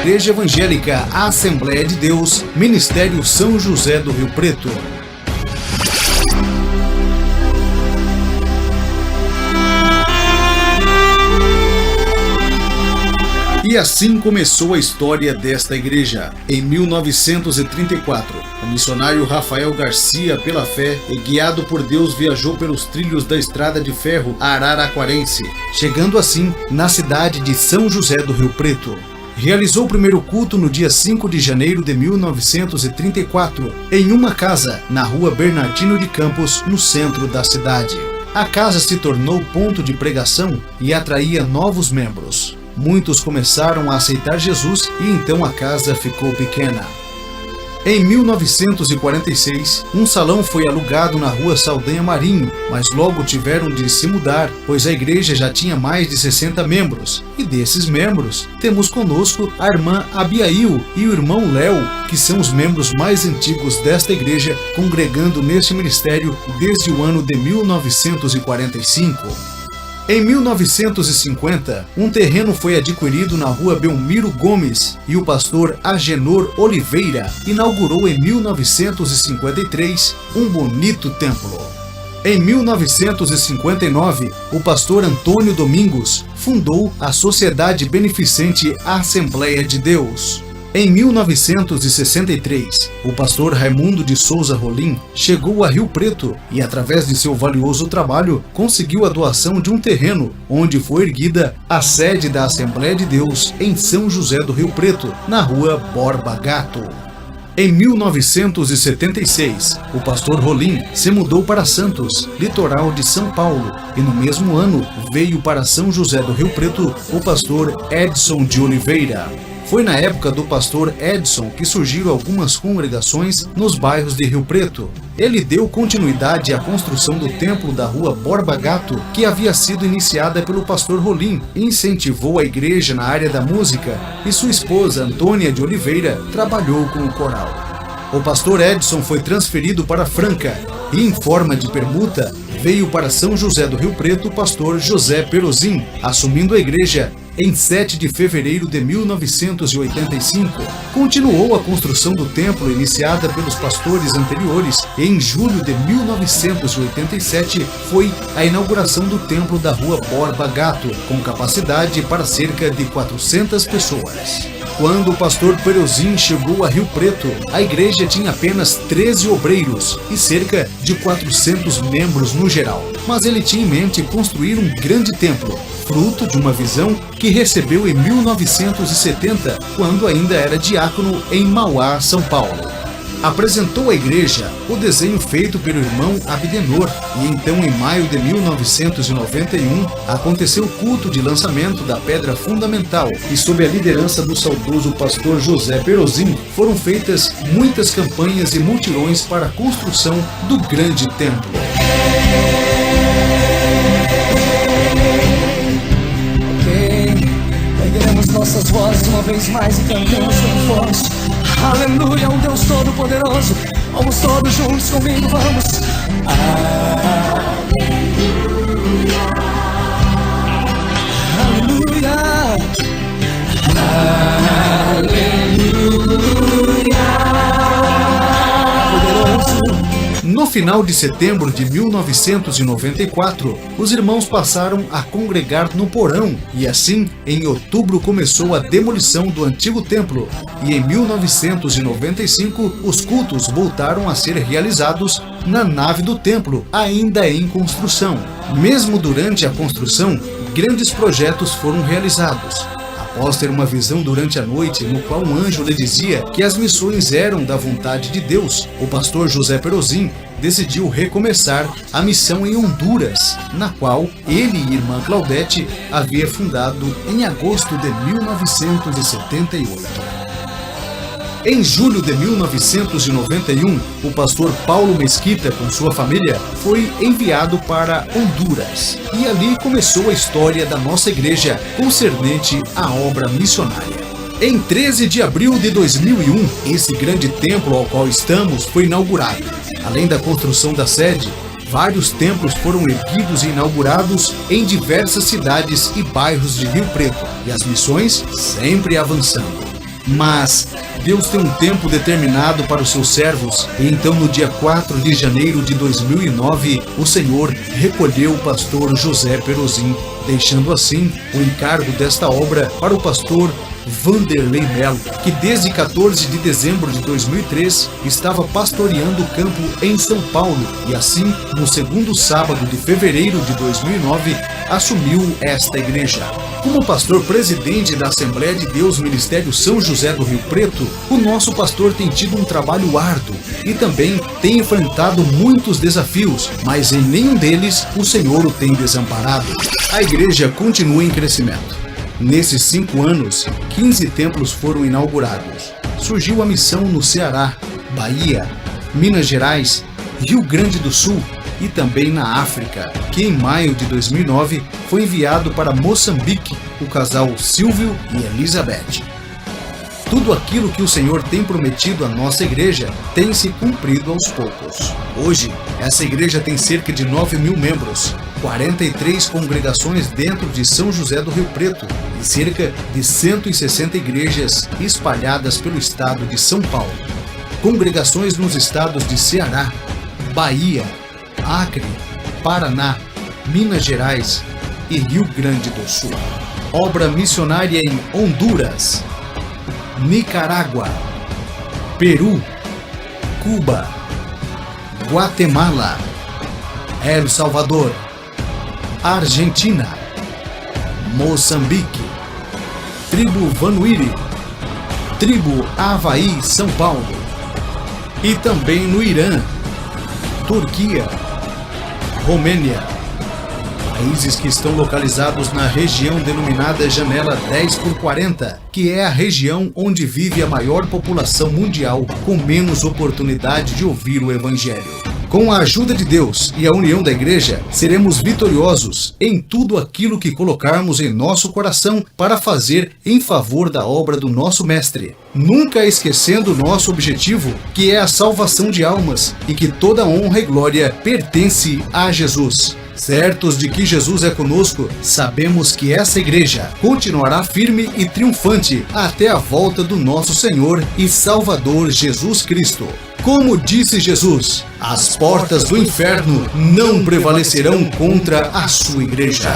Igreja Evangélica Assembleia de Deus, Ministério São José do Rio Preto. E assim começou a história desta igreja. Em 1934, o missionário Rafael Garcia, pela fé e guiado por Deus, viajou pelos trilhos da estrada de ferro araraquarense, chegando assim na cidade de São José do Rio Preto. Realizou o primeiro culto no dia 5 de janeiro de 1934, em uma casa na rua Bernardino de Campos, no centro da cidade. A casa se tornou ponto de pregação e atraía novos membros. Muitos começaram a aceitar Jesus e então a casa ficou pequena. Em 1946, um salão foi alugado na rua Saldanha Marinho, mas logo tiveram de se mudar, pois a igreja já tinha mais de 60 membros. E desses membros, temos conosco a irmã Abiail e o irmão Léo, que são os membros mais antigos desta igreja, congregando neste ministério desde o ano de 1945. Em 1950, um terreno foi adquirido na rua Belmiro Gomes e o pastor Agenor Oliveira inaugurou em 1953 um bonito templo. Em 1959, o pastor Antônio Domingos fundou a Sociedade Beneficente Assembleia de Deus. Em 1963, o pastor Raimundo de Souza Rolim chegou a Rio Preto e, através de seu valioso trabalho, conseguiu a doação de um terreno, onde foi erguida a sede da Assembleia de Deus em São José do Rio Preto, na rua Borba Gato. Em 1976, o pastor Rolim se mudou para Santos, litoral de São Paulo, e no mesmo ano veio para São José do Rio Preto o pastor Edson de Oliveira. Foi na época do pastor Edson que surgiram algumas congregações nos bairros de Rio Preto. Ele deu continuidade à construção do templo da rua Borba Gato, que havia sido iniciada pelo pastor Rolim, e incentivou a igreja na área da música, e sua esposa Antônia de Oliveira trabalhou com o coral. O pastor Edson foi transferido para Franca e, em forma de permuta, veio para São José do Rio Preto o pastor José Perozin, assumindo a igreja em 7 de fevereiro de 1985. Continuou a construção do templo iniciada pelos pastores anteriores e em julho de 1987 foi a inauguração do templo da rua Borba Gato, com capacidade para cerca de 400 pessoas. Quando o pastor Perozin chegou a Rio Preto, a igreja tinha apenas 13 obreiros e cerca de 400 membros no geral. Mas ele tinha em mente construir um grande templo, fruto de uma visão que recebeu em 1970, quando ainda era diácono em Mauá, São Paulo. Apresentou à igreja o desenho feito pelo irmão Abdenor e então, em maio de 1991, aconteceu o culto de lançamento da pedra fundamental e, sob a liderança do saudoso pastor José Perozin, foram feitas muitas campanhas e mutirões para a construção do grande templo. Ergueremos nossas vozes uma vez mais e cantemos bem forte. Aleluia, um Deus todo-poderoso. Vamos todos juntos comigo, vamos. Aleluia. No final de setembro de 1994, os irmãos passaram a congregar no porão e assim, em outubro, começou a demolição do antigo templo e em 1995 os cultos voltaram a ser realizados na nave do templo, ainda em construção. Mesmo durante a construção, grandes projetos foram realizados. Após ter uma visão durante a noite, no qual um anjo lhe dizia que as missões eram da vontade de Deus, o pastor José Perozin decidiu recomeçar a missão em Honduras, na qual ele e irmã Claudete havia fundado em agosto de 1978. Em julho de 1991, o pastor Paulo Mesquita, com sua família, foi enviado para Honduras. E ali começou a história da nossa igreja concernente à obra missionária. Em 13 de abril de 2001, esse grande templo ao qual estamos foi inaugurado. Além da construção da sede, vários templos foram erguidos e inaugurados em diversas cidades e bairros de Rio Preto, e as missões sempre avançando. Mas Deus tem um tempo determinado para os seus servos, e então no dia 4 de janeiro de 2009, o Senhor recolheu o pastor José Perosim, deixando assim o encargo desta obra para o pastor Vanderlei Melo, que desde 14 de dezembro de 2003 estava pastoreando o campo em São Paulo e assim, no segundo sábado de fevereiro de 2009, assumiu esta igreja. Como pastor presidente da Assembleia de Deus Ministério São José do Rio Preto, o nosso pastor tem tido um trabalho árduo e também tem enfrentado muitos desafios, mas em nenhum deles o Senhor o tem desamparado. A igreja continua em crescimento. Nesses 5 anos, 15 templos foram inaugurados. Surgiu a missão no Ceará, Bahia, Minas Gerais, Rio Grande do Sul e também na África, que em maio de 2009 foi enviado para Moçambique o casal Silvio e Elizabeth. Tudo aquilo que o Senhor tem prometido à nossa igreja tem se cumprido aos poucos. Hoje, essa igreja tem cerca de 9.000 membros, 43 congregações dentro de São José do Rio Preto e cerca de 160 igrejas espalhadas pelo estado de São Paulo. Congregações nos estados de Ceará, Bahia, Acre, Paraná, Minas Gerais e Rio Grande do Sul. Obra missionária em Honduras, Nicarágua, Peru, Cuba, Guatemala, El Salvador, Argentina, Moçambique, Tribo Vanuiri, Tribo Havaí, São Paulo, e também no Irã, Turquia, Romênia, países que estão localizados na região denominada Janela 10x40, que é a região onde vive a maior população mundial com menos oportunidade de ouvir o Evangelho. Com a ajuda de Deus e a união da igreja, seremos vitoriosos em tudo aquilo que colocarmos em nosso coração para fazer em favor da obra do nosso Mestre, nunca esquecendo o nosso objetivo, que é a salvação de almas e que toda honra e glória pertence a Jesus. Certos de que Jesus é conosco, sabemos que essa igreja continuará firme e triunfante até a volta do nosso Senhor e Salvador Jesus Cristo. Como disse Jesus, as portas do inferno não prevalecerão contra a sua igreja.